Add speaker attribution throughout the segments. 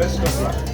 Speaker 1: Best of luck.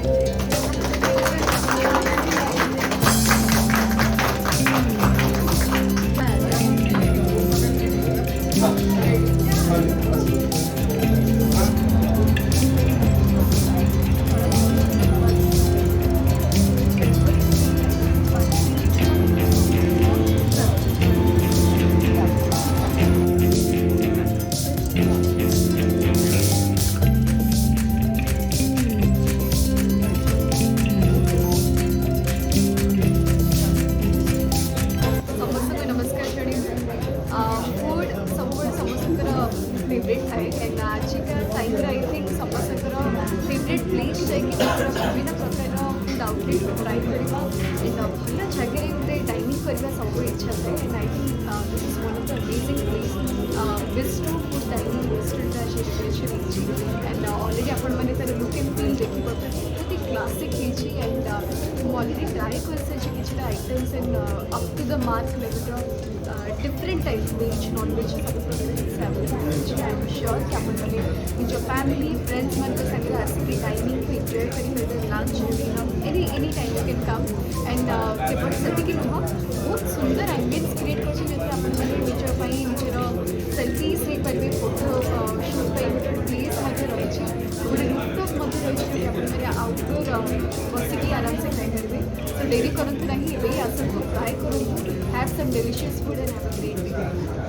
Speaker 2: ସମସ୍ତଙ୍କୁ ନମସ୍କାର ଜଣାଇବି ଫୁଡ୍ ସବୁବେଳେ ସମସ୍ତଙ୍କର ଫେଭରେଟ୍ ଥାଏ ଏଣ୍ଡ ଆଜିକା ଟାଇମ୍ରେ ଆଇ ଥିଙ୍କ୍ ସମସ୍ତଙ୍କର ଫେଭରେଟ୍ ପ୍ଲେସ୍ ଯାଇକି ବିଭିନ୍ନ ପ୍ରକାର ଫୁଡ୍ ଆଉଟଲେଟ୍ ଟ୍ରାଏ କରିବା ଏଣ୍ଡ ଭଲ ଜାଗାରେ ଗୋଟେ ଡାଇନିଂ କରିବା ସବୁବେଳେ ଇଚ୍ଛା ଥାଏ and I think this is one of the amazing place bistro food dining restaurant ଆଜି ରେଜୁଲେସନ୍ ହେଇଛି ଏଣ୍ଡ ଅଲରେଡ଼ି ଆପଣମାନେ ତା'ର ଲୁକ୍ ଆଣ୍ଡ ଫିଲ୍ ଦେଖିପାରୁଛନ୍ତି ବହୁତ ହି କ୍ଲାସିକ୍ ହେଇଛି ଏଣ୍ଡ ମୁଁ ଅଲରେଡ଼ି ଟ୍ରାଏ କରିସାରିଛି କିଛିଟା items and up to the mark ଲେଭେଲ୍ର different type veg non veg सब प्रकार अवेलेबल आई एम श्योर कि आपने निज फैमिली फ्रेंड्स मान साथ आसिक डाइनिंग को एंजॉय करेंगे lunch dinner any time you can come and केवल से नुह बहुत सुंदर एम्बियंस क्रिएट कर निजर निजर सेल्फीज हो पारे फोटो शूट पर गोटे प्लेस रही गोटे रूफटॉप रही आउटडोर बसिक आराम से खाई तो डेरी करूँ ना ये आसतु ट्राए करूँ have some delicious food and have a great day